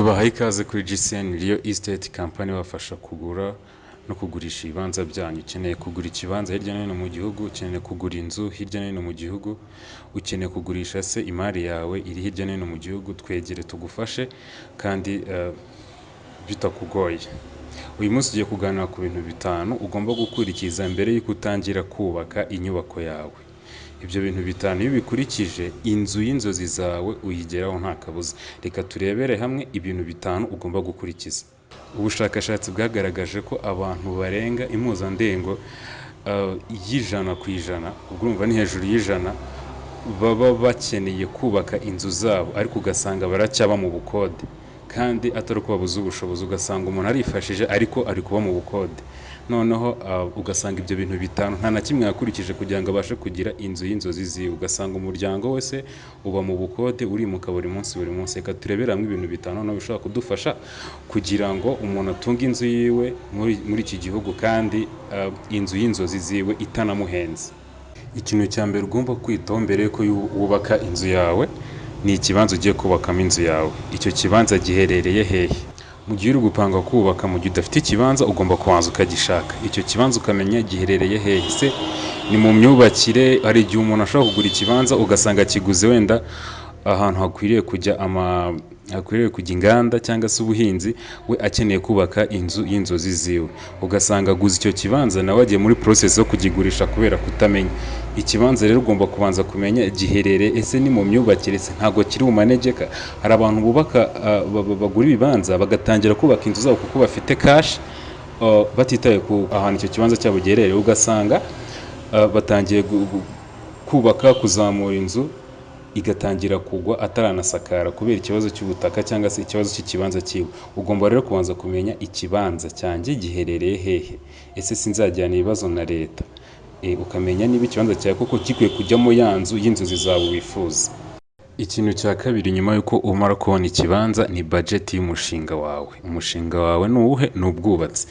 Tubahaye ikaze kuri GCN Real Estate Company bafasha kugura no kugurisha ibibanza byanyu. Ukeneye kugura ikibanza hirya no hino mu gihugu, ukeneye kugura inzu hirya no hino mu gihugu, ukeneye kugurisha se imari yawe iri hirya no hino mu gihugu, twegere tugufashe kandi bitakugoye. Uyu munsi tugiye kuganira ku bintu bitanu ugomba gukurikiza mbere y'uko utangira kubaka inyubako yawe. Ibyo bintu bitanu iyo bikurikije, inzu y'inzozi zawe uyigeraho nta kabuza. Reka turebere hamwe ibintu bitanu ugomba gukurikiza. Ubushakashatsi bwagaragaje ko abantu barenga impuzandengo y'100%, ubwo urumva ni hejuru y'100, baba bakeneye kubaka inzu zabo ariko ugasanga baracyaba mu bukode, kandi atari uko babuze ubushobozi. Ugasanga umuntu arifashije ariko ari kuba mu bukode. Noneho ugasanga ibyo bintu bitanu nta na kimwe yakurikije kugira ngo abashe kugira inzu y'inzozi ziwe. Ugasanga umuryango wese uba mu bukode, urimuka buri munsi. Reka turebere hamwe ibintu bitanu noneho bishobora kudufasha kugira ngo umuntu atunge inzu yiwe muri iki gihugu, kandi inzu y'inzozi ziwe itanamuhenze. Ikintu cya mbere ugomba kwitaho mbere yuko wubaka inzu yawe ni ikibanza ugiye kubakamo inzu yawe. Icyo kibanza giherereye hehe? Mu gihe uri gupanga kubaka, mu gihe udafite ikibanza ugomba kubanza ukagishaka. Icyo kibanza ukamenya giherereye hehe. Se ni mu myubakire? Hari igihe umuntu ashobora kugura ikibanza ugasanga kiguze wenda ahantu hakwiriye kujya inganda cyangwa se ubuhinzi, we akeneye kubaka inzu y'inzozi ziwe. Ugasanga aguze icyo kibanza nawe agiye muri process yo kugigurisha kubera kutamenya. Ikibanza rero ugomba kubanza kumenya giherereye. Ese ni mu myubakire? Se ntabwo kiri mu manegeka? Hari abantu bubaka bagura ibibanza bagatangira kubaka inzu zabo kuko bafite cash, batitaye ku ahantu icyo kibanza cyabo giherereye. Ugasanga batangiye kubaka, kuzamura inzu igatangira kugwa ataranasakara kubera ikibazo cy'ubutaka cyangwa se ikibazo cy'ikibanza cyiwe. Ugomba rero kubanza kumenya ikibanza cyanjye giherereye hehe. Ese sinzajyana ibibazo na leta? Ukamenya niba ikibanza cyawe koko gikwiye kujyamo ya nzu y'inzozi zawe wifuza. Ikintu cya kabiri nyuma y'uko umara kubona ikibanza ni budget y'umushinga wawe. Umushinga wawe ni uwuhe? Ni ubwubatsi.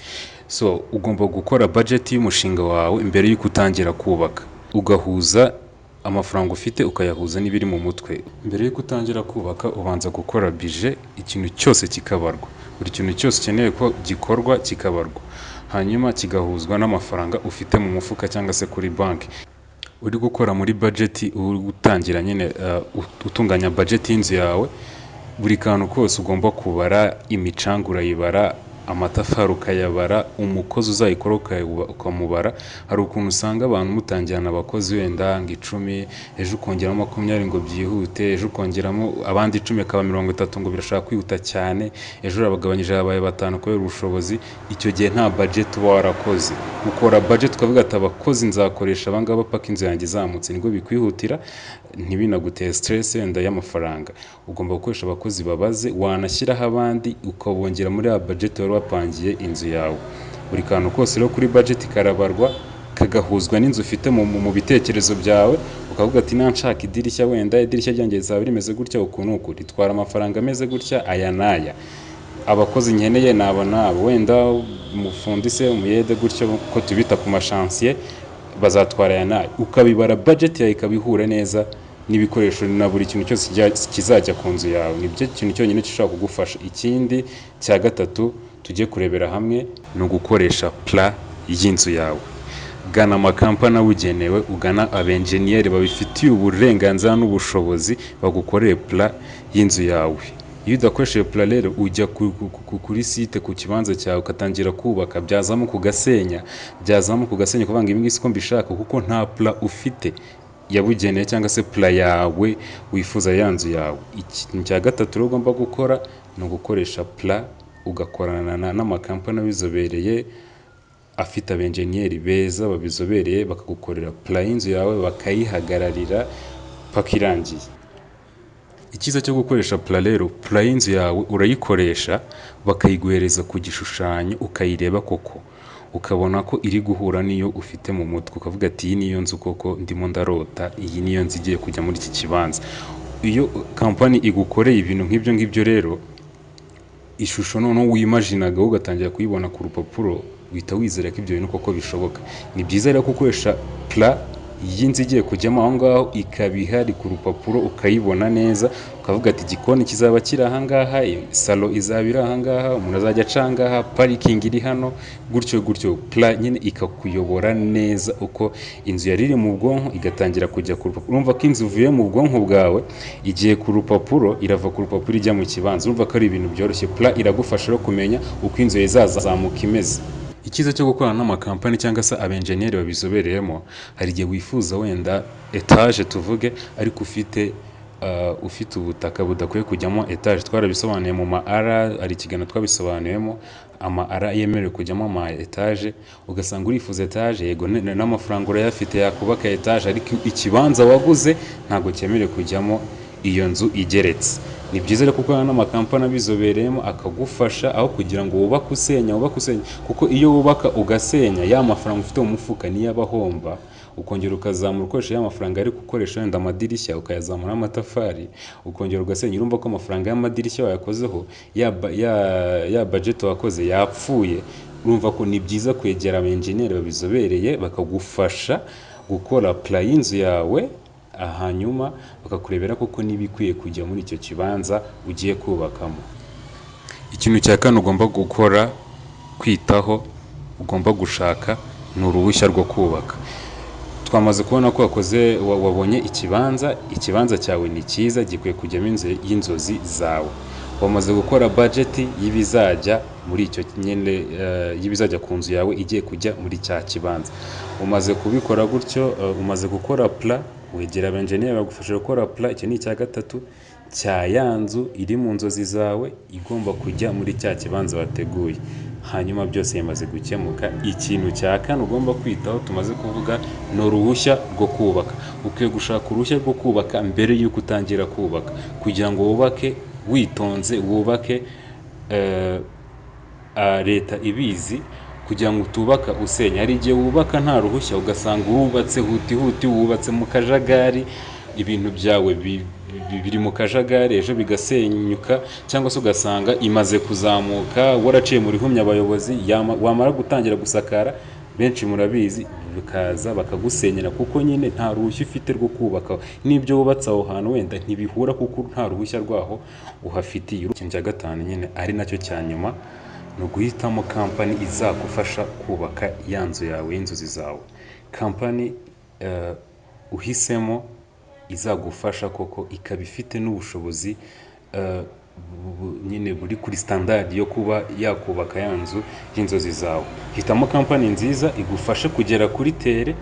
So ugomba gukora budget y'umushinga wawe mbere y'uko utangira kubaka, ugahuza amafaranga ufite ukayahuza n'ibiri mu mutwe. Mbere y'uko utangira kubaka ubanza gukora budget, ikintu cyose kikabarwa. Buri kintu cyose ukeneye ko gikorwa kikabarwa, hanyuma kigahuzwa n'amafaranga ufite mu mufuka cyangwa se kuri banki. Uri gukora muri budget, uri gutangira nyine utunganya budget y'inzu yawe, buri kantu kose ugomba kubara. Imicanga urayibara, amatafari ukayabara, umukozi uzayikora ukamubara. Hari ukuntu usanga abantu mutangirana abakozi wenda ngo 10, ejo ukongeramo 20 ngo byihute, ejo ukongeramo abandi 10 akaba 30 ngo birashaka kwihuta cyane, ejo urabagabanyije abaye 5 kubera ubushobozi. Icyo gihe nta budget uba warakoze. Ukora budget ukavuga ati abakozi nzakoresha abangaba paka inzu yanjye izamutse, nibwo bikwihutira ntibinaguteye stress wenda y'amafaranga. Ugomba gukoresha abakozi babaze, wanashyiraho abandi ukabongera muri ya budget wari wapangiye inzu yawe. Buri kantu kose rero kuri budget karabarwa, kagahuzwa n'inzu ufite mu bitekerezo byawe. Ukavuga ati nanshaka idirishya, wenda idirishya ryanjye rizaba rimeze gutya, ukuntu uku ritwara amafaranga ameze gutya, aya naya. Abakozi nkeneye nabo wenda umufundi se umuyede gutyo ko tubita ku mashansiye bazatwara aya naya. Ukabibara budget yawe ikabihura neza n'ibikoresho na buri kintu cyose kizajya ku nzu yawe. Nibyo kintu cyonyine gishobora kugufasha. Ikindi cya gatatu tujye kurebera hamwe ni ugukoresha plan y'inzu yawe. Gana amakampani abugenewe, ugana abenjeniyeri babifitiye uburenganzira n'ubushobozi bagukoreye plan y'inzu yawe. Iyo udakoresheje plan rero ujya kuri site ku kibanza cyawe ukatangira kubaka, byazamo kugasenya kuvanga ibi ngisi ko mbishaka, kuko nta plan ufite yabugeneye cyangwa se plan yawe wifuza yanzu yawe. Ikintu cya gatatu rero ugomba gukora ni ugukoresha plan, ugakorana n'amakampani abizobereye afite abenjeniyeri beza babizobereye, bakagukorera plan y'inzu yawe bakayihagararira paka irangiye. Icyiza cyo gukoresha plan rero, plan y'inzu yawe urayikoresha bakayiguhereza ku gishushanyo ukayireba koko, ukabona ko iri guhura niyo ufite mu mutwe. Ukavuga ati iyi niyo nzu koko ndimo ndarota, iyi niyo nzu igiye kujya muri iki kibanza. Iyo kampani igukoreye ibintu nk'ibyo rero, ishusho noneho wimaginaga ugatangira kuyibona ku rupapuro, uhita wizera ko ibyo bintu koko bishoboka. Ni byiza rero gukoresha plan y'inzu igiye kujyamo aho ngaho ikaba ihari ku rupapuro ukayibona neza, ukavuga ati igikoni kizaba kiri aha ngaha, salo izaba iri aha ngaha, umuntu azajya aca aha ngaha, parikingi iri hano, gutyo gutyo. Plan nyine ikakuyobora neza uko inzu yari iri mu bwonko igatangira kujya ku rupapuro. Urumva ko inzu ivuye mu bwonko bwawe igiye ku rupapuro, irava ku rupapuro ijya mu kibanza. Urumva ko ari ibintu byoroshye. Plan iragufasha rero kumenya uko inzu izazamuka imeze. Icyiza cyo gukorana n'amakampani cyangwa se abenjeniyeri babizobereyemo, hari igihe wifuza wenda etaje tuvuge, ariko ufite ubutaka budakwiye kujyamo etaje. Twarabisobanuye mu ma-ara, hari ikiganiro twabisobanuyemo ama-ara yemerewe kujyamo ama etaje, ugasanga urifuza etaje, yego n'amafaranga urayafite yakubaka etaje, ariko ikibanza waguze ntabwo cyemerewe kujyamo iyo nzu igeretse. Ni byiza rero gukorana n'amakampani abizobereyemo akagufasha, aho kugira ngo wubake usenya, kuko iyo wubaka ugasenya, ya mafaranga ufite mu mufuka niyo aba ahomba, ukongera ukazamura ukoresha ya mafaranga ari gukoresha wenda amadirishya, ukayazamura amatafari, ukongera ugasenya. Urumva ko amafaranga y'amadirishya wayakozeho, ya budget wakoze yapfuye. Urumva ko ni byiza kwegera abenjeniyeri babizobereye bakagufasha gukora plan y'inzu yawe, hanyuma bakakurebera koko niba ikwiye kujya muri icyo kibanza ugiye kubakamo. Ikintu cya kane ugomba gukora, kwitaho, ugomba gushaka ni uruhushya rwo kubaka. Twamaze kubona ko wabonye ikibanza cyawe ni cyiza, gikwiye kujyamo inzu y'inzozi zawe. Wamaze gukora budget y'ibizajya muri icyo nyine, y'ibizajya ku nzu yawe igiye kujya muri cya kibanza. Umaze kubikora gutyo, umaze gukora plan, wegera abenjeniyeri bagufasha gukora plan. Icyo ni icya gatatu cya ya nzu iri mu nzozi zawe igomba kujya muri cya kibanza wateguye. Hanyuma byose bimaze gukemuka, ikintu cya kane ugomba kwitaho tumaze kuvuga ni uruhushya rwo kubaka. Ukwiye gushaka uruhushya rwo kubaka mbere y'uko utangira kubaka, kugira ngo wubake witonze, wubake leta ibizi, kugira ngo utubaka usenya. Hari igihe wubaka nta ruhushya ugasanga wubatse huti wubatse mu kajagari, ibintu byawe biri mu kajagari, ejo bigasenyuka, cyangwa se ugasanga imaze kuzamuka, waraciye muri humya abayobozi, wamara gutangira gusakara, benshi murabizi, bikaza bakagusenyera kuko nyine nta ruhushya ufite rwo kubaka. N'ibyo wubatse aho hantu wenda ntibihura kuko nta ruhushya rwaho uhafitiye. Ikintu cya gatanu nyine ari nacyo cya nyuma, ni uguhitamo kampani izagufasha kubaka ya nzu yawe y'inzozi zawe. Kampani uhisemo izagufasha koko, ikaba ifite n'ubushobozi nyine buri kuri standard yo kuba yakubaka ya nzu y'inzozi zawe. Hitamo kampani nziza igufashe kugera kuri tere,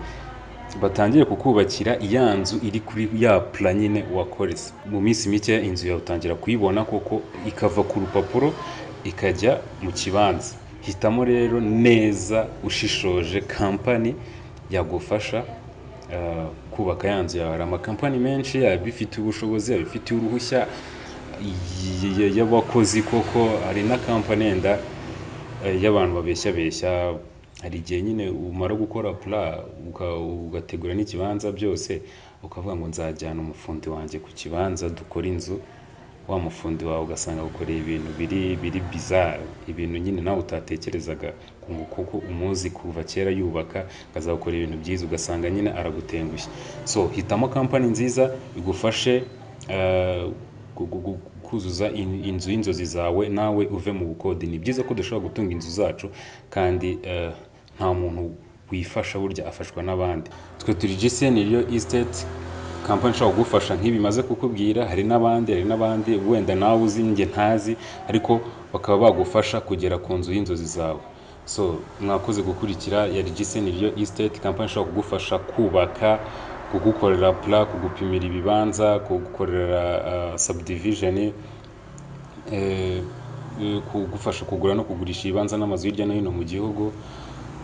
batangiye kukubakira ya nzu iri kuri ya plan nyine wakorese. Mu minsi mike inzu yawe utangira kuyibona koko, ikava ku rupapuro ikajya mu kibanza. Hitamo rero neza ushishoje kampani yagufasha kubaka ya nzu yawe. Hari amakampani menshi abifitiye ubushobozi, abifitiye uruhushya y'abakozi koko. Hari na kampani yenda y'abantu babeshya. Hari igihe nyine umara gukora plan ugategura n'ikibanza byose, ukavuga ngo nzajyana umufundi wanjye ku kibanza dukora inzu, wa mufundi wawe ugasanga gukoreye ibintu biri bizarre, ibintu nyine nawe utatekerezaga, kuko umuzi kuva kera yubaka, akazakora ibintu byiza, ugasanga nyine aragutengushye. So hitamo kampani nziza igufashe kuzuza inzu y'inzozi zawe, nawe uve mu bukode. Ni byiza ko dushobora gutunga inzu zacu, kandi nta muntu wifasha burya afashwa n'abandi. Twe turi GCN Real Estate, kampani ishobora kugufasha nk'ibi maze kukubwira. Hari n'abandi wenda nawe uzi njye ntazi, ariko bakaba bagufasha kugera ku nzu y'inzozi zawe. So mwakoze gukurikira yari GCN Real Estate, kampani ishobora kugufasha kubaka, kugukorera plan, kugupimira ibibanza, kugukorera subdivision, kugufasha kugura no kugurisha ibibanza n'amazu hirya no hino mu gihugu.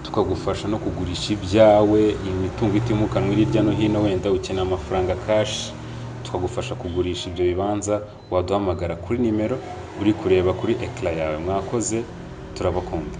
Tukagufasha no kugurisha ibyawe, imitungo itimukanwa iri hirya no hino, wenda ukeneye amafaranga cash, tukagufasha kugurisha ibyo bibanza. Waduhamagara kuri nimero uri kureba kuri ecran yawe. Mwakoze, turabakunda.